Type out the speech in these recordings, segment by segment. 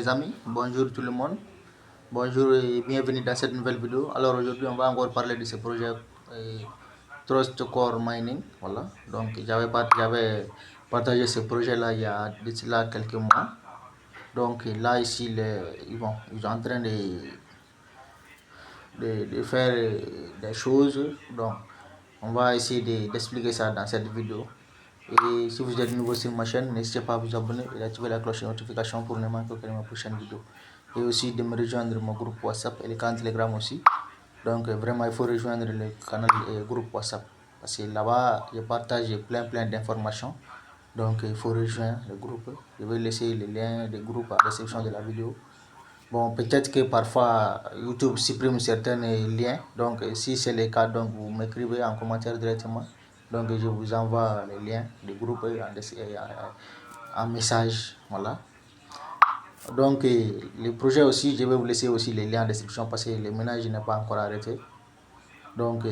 Les amis, bonjour tout le monde, bonjour et bienvenue dans cette nouvelle vidéo. Alors aujourd'hui on va encore parler de ce projet Trust Core Mining. Voilà, donc j'avais partagé ce projet là il y a de cela quelques mois. Donc là ici ils sont en train de faire des choses. Donc on va essayer d'expliquer ça dans cette vidéo. Et si vous êtes nouveau sur ma chaîne, n'hésitez pas à vous abonner et activer la cloche de notification pour ne manquer aucune de mes prochaines vidéos. Et aussi de me rejoindre mon groupe WhatsApp et le canal Telegram aussi. Donc vraiment, il faut rejoindre le canal et groupe WhatsApp. Parce que là-bas, je partage plein d'informations. Donc il faut rejoindre le groupe. Je vais laisser les liens des groupes à la description de la vidéo. Bon, peut-être que parfois YouTube supprime certains liens. Donc si c'est le cas, donc vous m'écrivez en commentaire directement. Donc je vous envoie les liens du groupe en message. Voilà. Donc le projet aussi, je vais vous laisser aussi les liens en description parce que le ménage n'est pas encore arrêté. Donc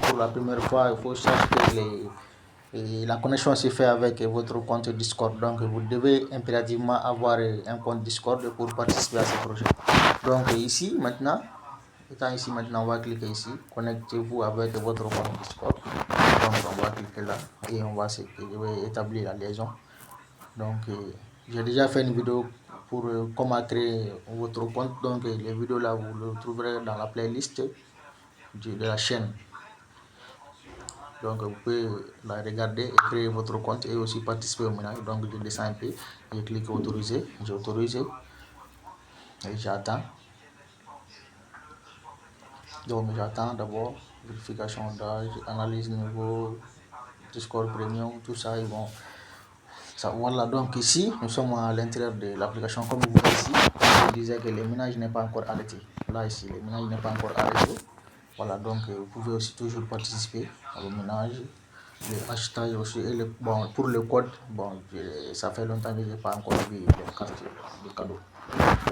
pour la première fois, il faut savoir que la connexion se fait avec votre compte Discord. Donc vous devez impérativement avoir un compte Discord pour participer à ce projet. Donc ici maintenant, on va cliquer ici, connectez-vous avec votre compte Discord. Donc on va cliquer là et je vais établir la liaison. Donc j'ai déjà fait une vidéo pour comment créer votre compte. Donc les vidéos là vous le trouverez dans la playlist de la chaîne. Donc vous pouvez la regarder et créer votre compte et aussi participer au ménage. Donc je descends un peu, je clique autoriser, j'autorise et j'attends. Donc j'attends d'abord vérification d'âge, analyse niveau, Discord Premium, tout ça ils vont. Ça, voilà, donc ici nous sommes à l'intérieur de l'application. Comme vous voyez ici, je disais que le ménage n'est pas encore arrêté. Là ici, le ménage n'est pas encore arrêté. Voilà, donc vous pouvez aussi toujours participer au ménage. Le hashtag aussi et bon, pour le code, bon, ça fait longtemps que je n'ai pas encore vu les cartes de cadeau.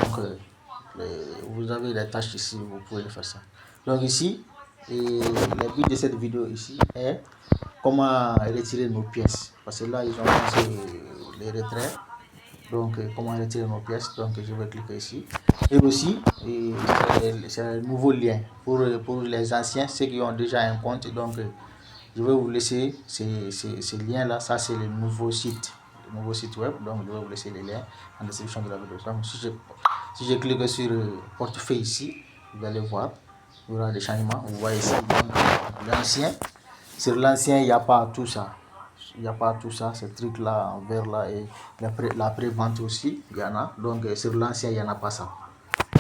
Donc vous avez les tâches ici, vous pouvez le faire ça. Donc ici, le but de cette vidéo ici est comment retirer nos pièces. Parce que là, ils ont lancé les retraits. Donc comment retirer nos pièces. Donc je vais cliquer ici. Et aussi, c'est un nouveau lien pour les anciens, ceux qui ont déjà un compte. Donc je vais vous laisser ces liens-là. Ça, c'est le nouveau site web. Donc, je vais vous laisser les liens en description de la vidéo. Donc, si je clique sur portefeuille ici, vous allez voir, il y aura des changements. Vous voyez ici, donc, l'ancien. Sur l'ancien, il n'y a pas tout ça. Il n'y a pas tout ça, ces trucs-là en vert là et la pré-vente aussi, il y en a. Donc, sur l'ancien, il n'y en a pas ça.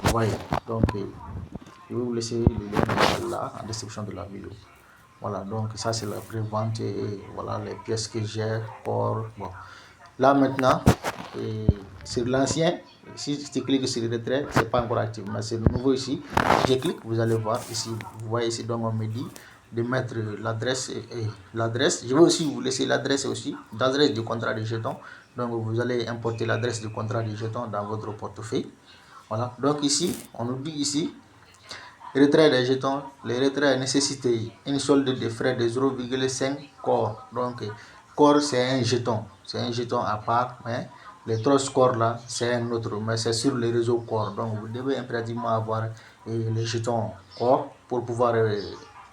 Vous voyez. Donc, je vais vous laisser le lien là en description de la vidéo. Voilà, donc ça c'est la pré-vente et voilà les pièces que j'ai pour. Bon, là maintenant, sur l'ancien, si tu cliques sur le retrait, c'est pas encore actif, mais c'est nouveau ici. Je clique, vous allez voir ici, vous voyez ici, donc on me dit de mettre l'adresse et l'adresse. Je vais aussi vous laisser l'adresse aussi, l'adresse du contrat de jetons. Donc vous allez importer l'adresse du contrat de jetons dans votre portefeuille. Voilà, donc ici, on nous dit ici. Retrait des jetons, les retraits nécessitent une solde de frais de 0,5 corps. Donc, corps c'est un jeton à part, mais les 3 corps là c'est un autre, mais c'est sur le réseau corps. Donc, vous devez impérativement avoir les jetons corps pour pouvoir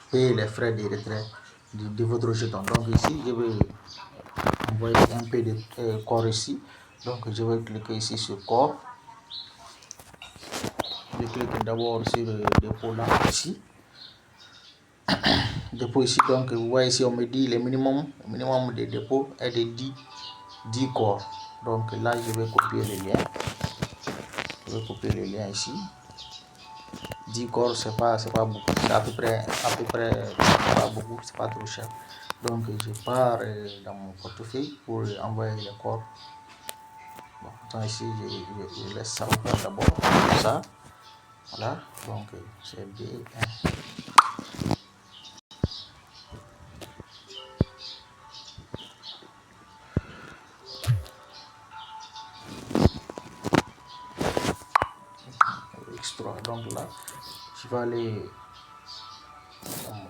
payer les frais de retrait de votre jeton. Donc, ici, je vais envoyer un peu de corps ici. Donc, je vais cliquer ici sur corps. Je clique d'abord sur le dépôt là ici. Dépôt ici, donc vous voyez ici on me dit le minimum de dépôt est de 10 corps. Donc là je vais copier le lien. Je vais copier le lien ici. 10 corps c'est pas beaucoup, c'est à peu près pas beaucoup, c'est pas trop cher. Donc je pars dans mon portefeuille pour envoyer les corps. Bon, attends ici je laisse ça ouvert d'abord, ça. Voilà, donc c'est B1. Extra, donc là je vais aller dans mon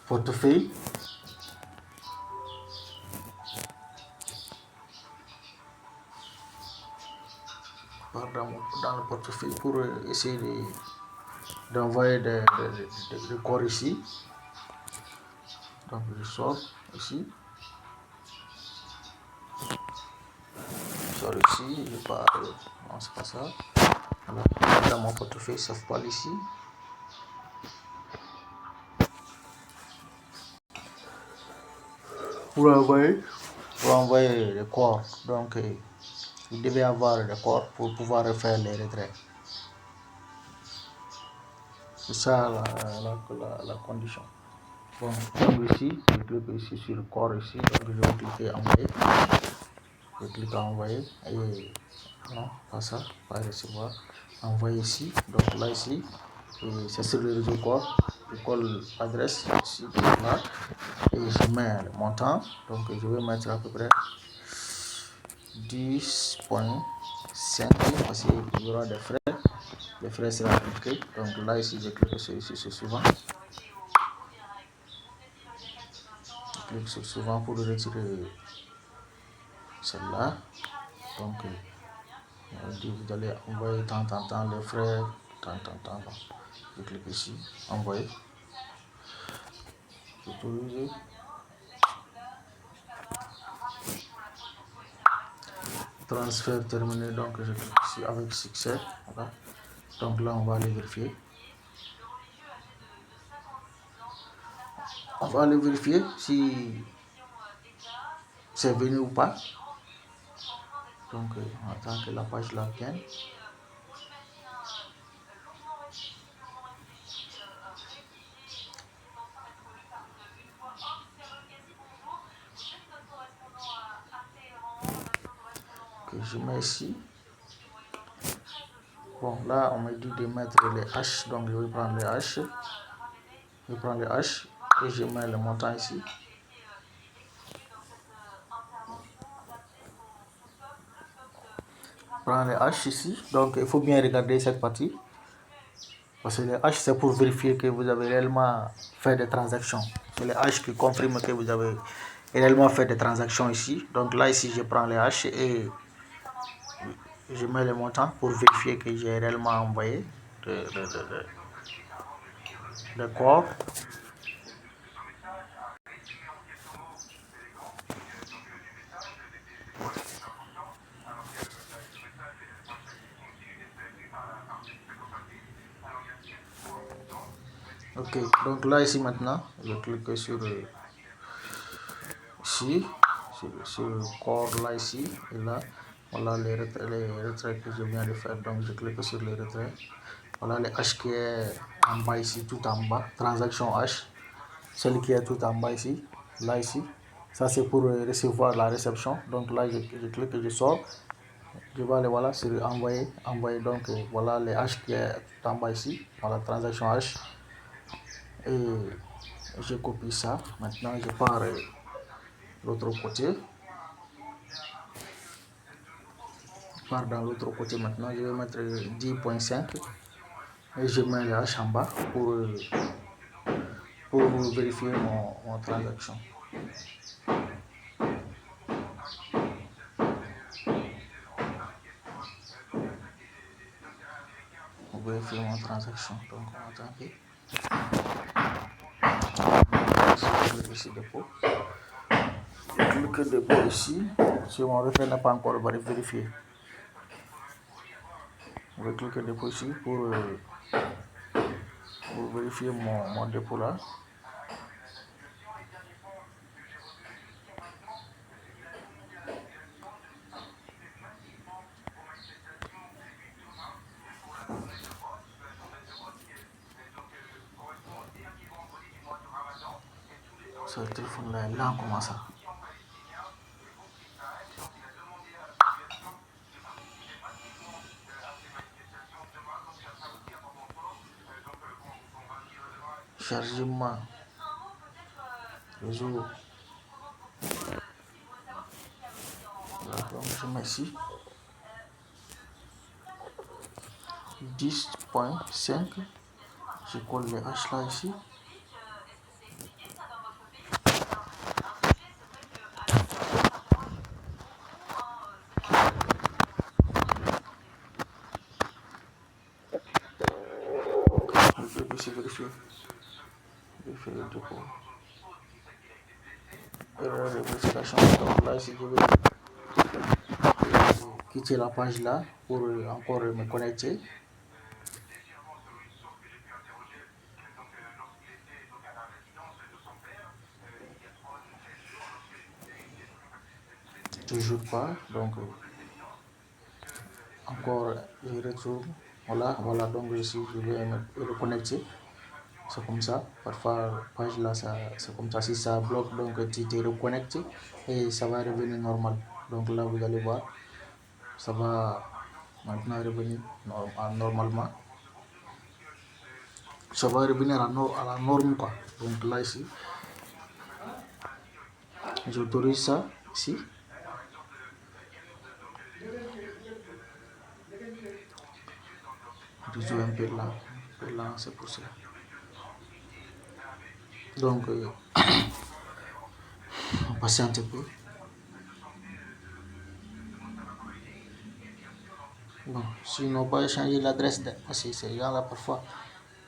portefeuille. pars dans le portefeuille pour essayer d'envoyer des corps ici. Donc je sors ici. Je sors ici, je pars. Non, c'est pas ça. Voilà. Dans mon portefeuille, ça se parle ici. Pour envoyer les corps. Donc il devait avoir des corps pour pouvoir refaire les retraits. C'est ça la condition. Bon, donc ici, je clique ici sur le corps ici, donc je vais cliquer envoyer. Je clique envoyer et non, pas ça, pas recevoir. Envoyer ici, donc là ici, c'est sur le réseau corps. Je colle l'adresse ici, là, et je mets le montant. Donc je vais mettre à peu près 10,5 parce qu'il y aura des frais. Les frais seront appliqués. Donc là ici, je clique sur ici, c'est suivant. Je clique sur suivant pour retirer celle-là. Donc vous allez envoyer tant les frais, tant. Je clique ici, envoyer. J'autorise. Transfert terminé, donc je clique ici avec succès. Voilà. Donc là, on va aller vérifier. On va aller vérifier si c'est venu ou pas. Donc on attend que la page là vienne. Que je mets ici. Bon, là on me dit de mettre les H, donc je vais prendre les H. Je prends les H et je mets le montant ici. Je prends les H ici, donc il faut bien regarder cette partie. Parce que les H c'est pour vérifier que vous avez réellement fait des transactions. C'est les H qui confirment que vous avez réellement fait des transactions ici. Donc là ici je prends les H et je mets le montant pour vérifier que j'ai réellement envoyé le corps. Ok, donc là ici maintenant, je clique sur ici, sur le corps là ici, et là, voilà les retraits que je viens de faire, donc je clique sur les retraits. Voilà les H qui est en bas ici, tout en bas, transaction H, celle qui est tout en bas ici, là ici, ça c'est pour recevoir la réception, donc là je clique et je sors. Je vais aller voilà sur envoyer, donc voilà les H qui est tout en bas ici, voilà transaction H, et je copie ça. Maintenant je pars l'autre côté. Je pars dans l'autre côté maintenant. Je vais mettre 10,5 et je mets le H en bas pour vérifier mon transaction. Pour vérifier mon transaction. Donc on attend que ici dépôt. Je clique dépôt ici. Si mon retrait n'est pas encore vérifié. Je vais cliquer dépôt ici pour vérifier mon dépôt là. Ce téléphone là est lent comment ça? Chargement réseau. Voilà, donc je mets ici 10,5. Je colle les H là ici. je vais aussi vérifier le dépôt. Erreur de vérification. Donc là, ici, je vais quitter la page là pour encore me connecter. Toujours pas, donc encore je retourne. Voilà, donc je vais me reconnecter. C'est comme ça. Parfois, page là, c'est comme ça. Si ça bloque, donc tu te reconnectes et ça va revenir normal. Donc là, vous allez voir, ça va maintenant revenir normalement. Ça va revenir à la norme, quoi. Donc là, ici, j'autorise ça, ici. Je joue un peu là, c'est pour ça. Donc, on patiente un peu. Bon, s'ils n'ont pas changé l'adresse, parce que ces gens-là, parfois,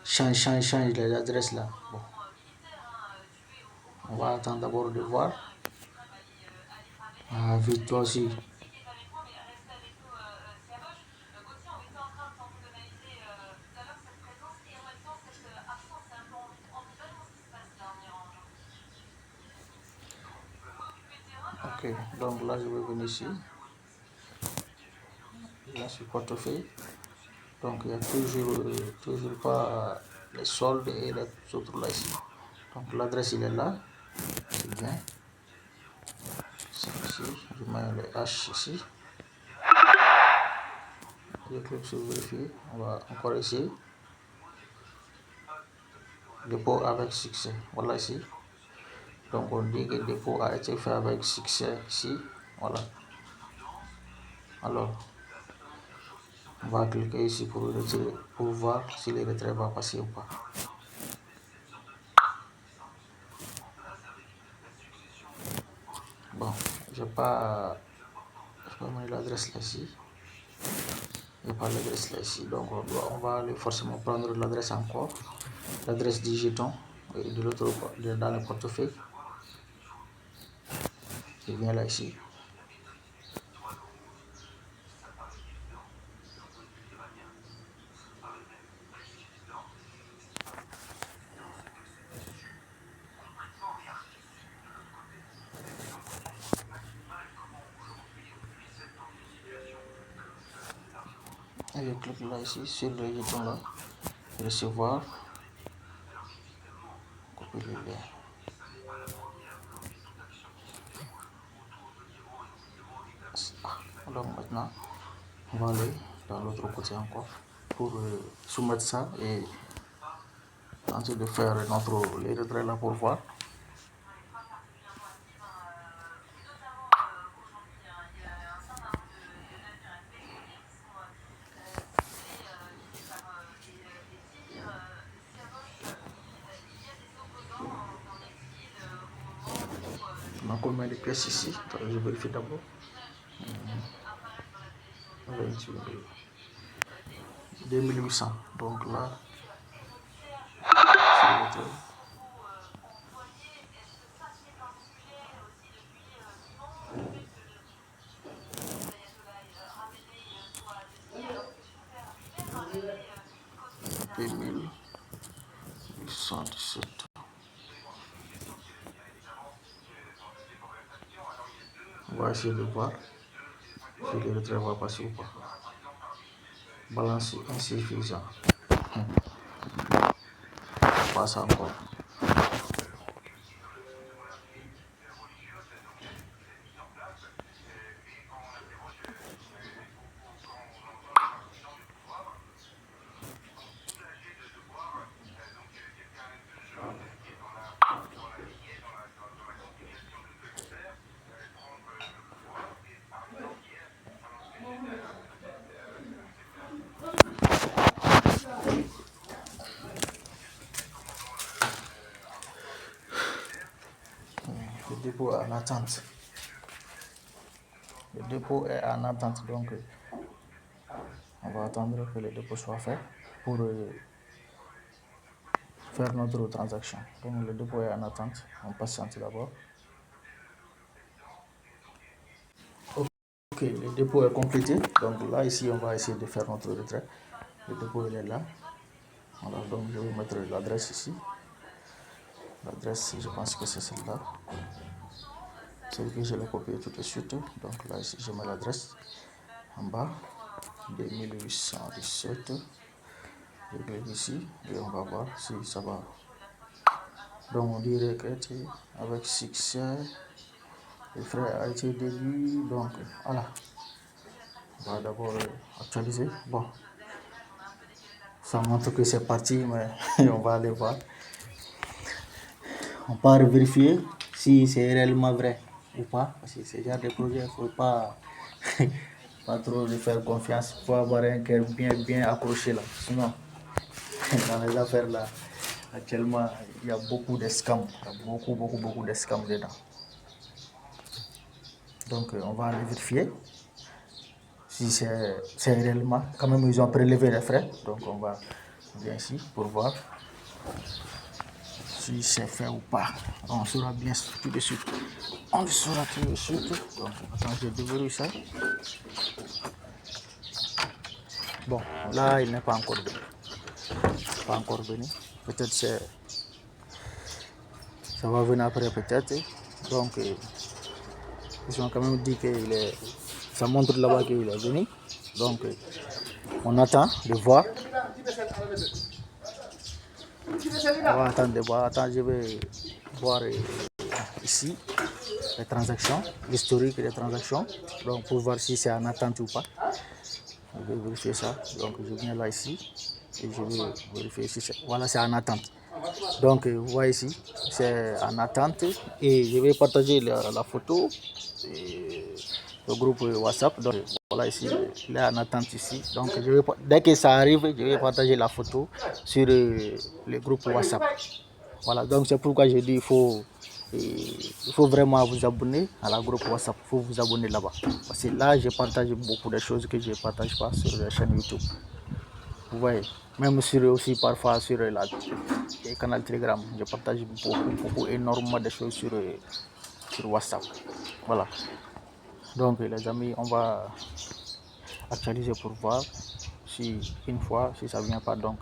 changent les adresses là. Bon, on va attendre d'abord de voir. Ah, vite, toi aussi. Ok, donc là, je vais venir ici. Là, sur portefeuille. Donc, il n'y a toujours pas les soldes et les autres là ici. Donc, l'adresse, il est là. C'est bien. C'est ici. Je mets le H ici. Je clique sur vérifier. On va encore essayer. Dépôt avec succès. Voilà ici. Donc, on dit que le dépôt a été fait avec succès ici. Voilà. Alors, on va cliquer ici pour retirer, pour voir si le retrait va passer ou pas. Bon, je n'ai pas mis l'adresse là ici. Je n'ai pas l'adresse là ici. Donc, on va aller forcément prendre l'adresse encore. L'adresse du jeton de l'autre dans le portefeuille. Je viens là ici. Et je clique là ici sur le jeton là. Recevoir. Copier le lien. Donc maintenant, on va aller dans l'autre côté encore pour soumettre ça et tenter de faire les retraits là pour voir. Donc on met les pièces ici. Je vérifie d'abord. 2800. Donc là, c'est le 2817. On va essayer de voir si le retrait va passer ou pas. Balance insuffisant. Passe encore. Le dépôt est en attente. Le dépôt est en attente, donc on va attendre que le dépôt soit fait pour faire notre transaction. Donc le dépôt est en attente, on patiente d'abord. Ok, le dépôt est complété. Donc là, ici, on va essayer de faire notre retrait. Le dépôt, il est là. Voilà, donc je vais mettre l'adresse ici. L'adresse, je pense que c'est celle-là. Celle que je l'ai copiée tout de suite. Donc là, ici, je mets l'adresse en bas. 2817. Je clique ici et on va voir si ça va. Donc on dirait que avec succès, le frais a été déduit. Donc voilà. On va d'abord actualiser. Bon, ça montre que c'est parti, mais on va aller voir. On part vérifier si c'est réellement vrai ou pas. Parce que ce genre de projet, il ne faut pas, pas trop lui faire confiance. Il faut avoir un cœur bien accroché là. Sinon, dans les affaires là, actuellement, il y a beaucoup de scams. Il y a beaucoup de scams dedans. Donc, on va aller vérifier si c'est réellement. Quand même, ils ont prélevé les frais. Donc, on va bien ici pour voir si c'est fait ou pas. On saura bien tout de suite. On le saura tout de suite. Donc, attends, je déverrouille ça. Bon, là, il n'est pas encore venu. Pas encore venu. Peut-être ça va venir après, peut-être. Donc, ils ont quand même dit que ça montre là-bas qu'il est venu. Donc, on attend de voir. On va attendre de voir. Attends, je vais voir ici les transactions, l'historique des transactions. Donc, pour voir si c'est en attente ou pas. Je vais vérifier ça. Donc, je viens là ici et je vais vérifier si c'est. Voilà, c'est en attente. Donc, vous voyez ici, c'est en attente et je vais partager la photo et le groupe WhatsApp. Donc, voilà ici, il est en attente ici. Donc, dès que ça arrive, je vais partager la photo sur le groupe WhatsApp. Voilà, donc c'est pourquoi je dis il faut vraiment vous abonner à la groupe WhatsApp. Il faut vous abonner là-bas. Parce que là, je partage beaucoup de choses que je ne partage pas sur la chaîne YouTube. Vous voyez, même aussi parfois sur le canal Telegram, je partage beaucoup, énormément de choses sur WhatsApp. Voilà. Donc les amis, on va actualiser pour voir si une fois, si ça ne vient pas. Donc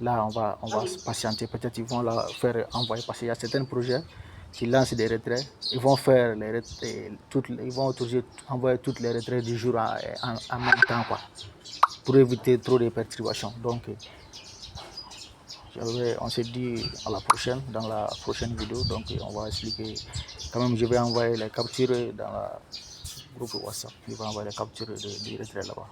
là, on va patienter. Peut-être ils vont la faire envoyer parce qu'il y a certains projets qui lancent des retraits. Ils vont faire les retraits, ils vont envoyer toutes les retraits du jour en même temps, quoi, pour éviter trop de perturbations. Donc, on se dit à la prochaine, dans la prochaine vidéo. Donc, on va expliquer. Quand même, je vais envoyer les captures dans le groupe WhatsApp. Je vais envoyer les captures du retrait là-bas.